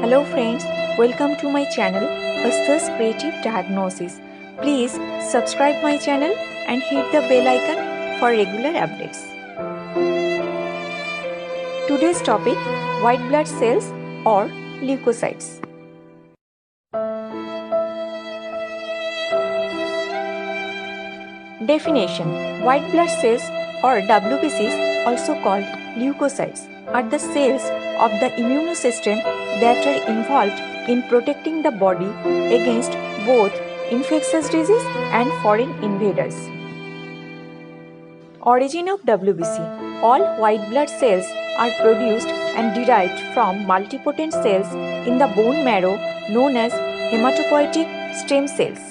Hello friends, welcome to my channel Asthas Creative Diagnosis. Please subscribe my channel and hit the bell icon for regular updates. Today's topic: white blood cells or leukocytes. Definition: white blood cells or WBCs, also called leukocytes, are the cells of the immune system that are involved in protecting the body against both infectious disease and foreign invaders. Origin of WBC: all white blood cells are produced and derived from multipotent cells in the bone marrow known as hematopoietic stem cells.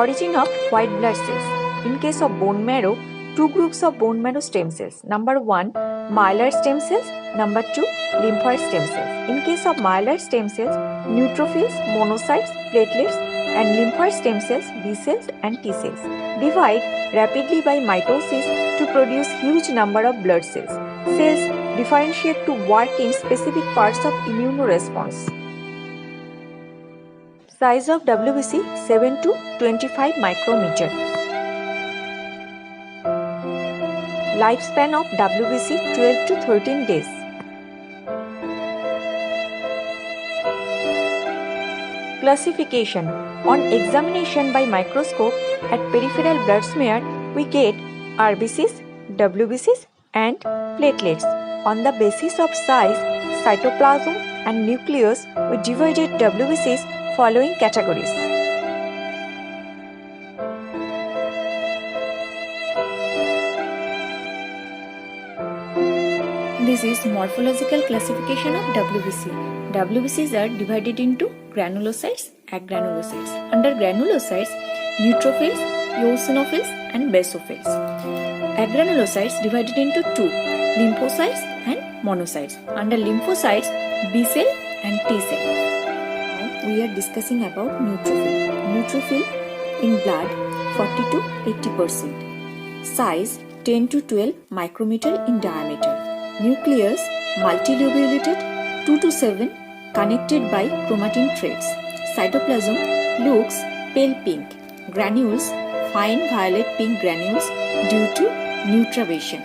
Origin of white blood cells. In case of bone marrow, two groups of bone marrow stem cells. Number 1, myeloid stem cells. Number 2, lymphoid stem cells. In case of myeloid stem cells, neutrophils, monocytes, platelets, and lymphoid stem cells, B cells and T cells, divide rapidly by mitosis to produce huge number of blood cells. Cells differentiate to work in specific parts of immune response. Size of WBC 7 to 25 micrometer. Lifespan of WBC 12 to 13 days. Classification: on examination by microscope at peripheral blood smear, we get RBCs, WBCs and platelets. On the basis of size, cytoplasm and nucleus, we divided WBCs following categories. This is morphological classification of WBC. WBCs are divided into granulocytes, agranulocytes. Under granulocytes, neutrophils, eosinophils and basophils. Agranulocytes divided into two, lymphocytes and monocytes. Under lymphocytes, B cell and T cell. We are discussing about neutrophil. Neutrophil in blood 40 to 80%. Size 10 to 12 micrometer in diameter. Nucleus multilobulated 2 to 7 connected by chromatin threads. Cytoplasm looks pale pink. Granules fine violet pink granules due to neutravation.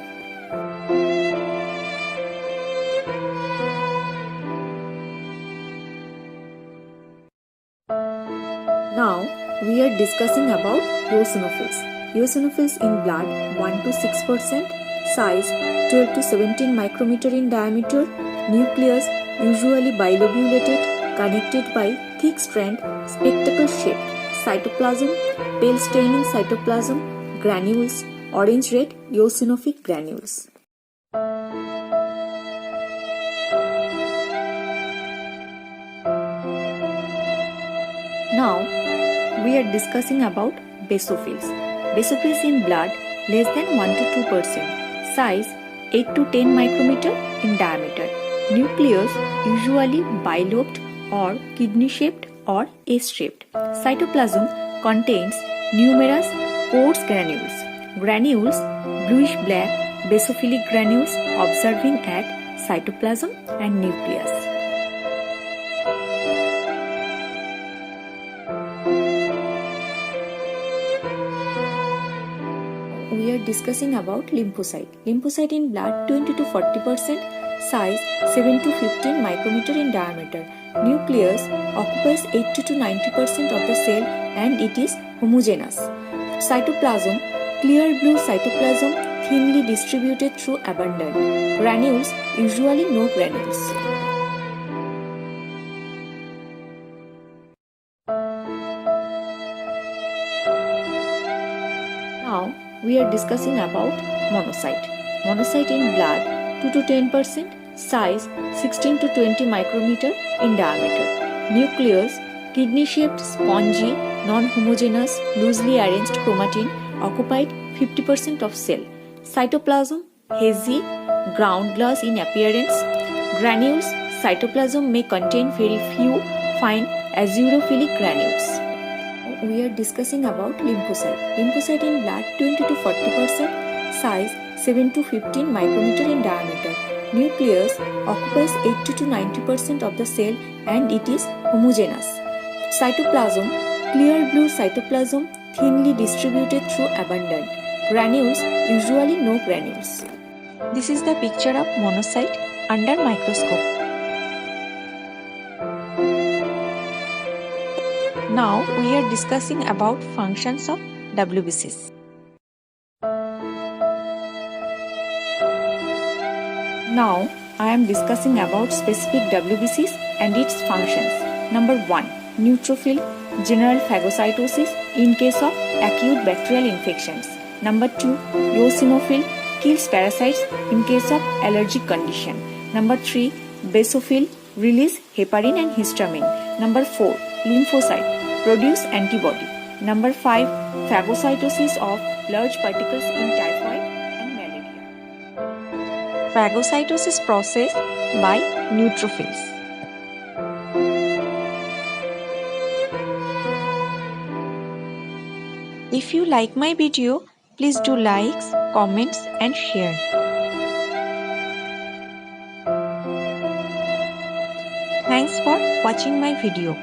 Now we are discussing about eosinophils. Eosinophils in blood 1 to 6%, size 12 to 17 micrometer in diameter, nucleus usually bilobulated, connected by thick strand, spectacle shaped, cytoplasm, pale staining cytoplasm, granules, orange red eosinophilic granules. Now we are discussing about basophils. Basophils in blood less than 1 to 2%, size 8 to 10 micrometer in diameter, nucleus usually bilobed or kidney shaped or S-shaped. Cytoplasm contains numerous coarse granules. Granules bluish black basophilic granules observing at cytoplasm and nucleus. We are discussing about lymphocyte. Lymphocyte in blood 20 to 40%, size 7 to 15 micrometer in diameter. Nucleus occupies 80 to 90% of the cell and it is homogeneous. Cytoplasm clear blue cytoplasm thinly distributed through abundant. Granules usually no granules. Now we are discussing about monocyte. Monocyte in blood 2 to 10%, size 16 to 20 micrometer in diameter. Nucleus kidney shaped, spongy, non-homogeneous, loosely arranged chromatin occupied 50% of cell. Cytoplasm hazy, ground glass in appearance. Granules cytoplasm may contain very few fine azurophilic granules. We are discussing about lymphocyte. Lymphocyte in blood 20 to 40%, size 7 to 15 micrometer in diameter. Nucleus occupies 80 to 90% of the cell and it is homogeneous. Cytoplasm, clear blue cytoplasm, thinly distributed through abundant. Granules, usually no granules. This is the picture of monocyte under microscope. Now we are discussing about functions of WBCs. Now I am discussing about specific WBCs and its functions. Number 1. Neutrophil, general phagocytosis in case of acute bacterial infections. Number 2. Eosinophil, kills parasites in case of allergic condition. Number 3. Basophil, release heparin and histamine. Number 4. Lymphocyte, produce antibody. Number 5. Phagocytosis of large particles in typhoid and malaria. Phagocytosis process by neutrophils. If you like my video, please do likes, comments and share. Thanks for watching my video.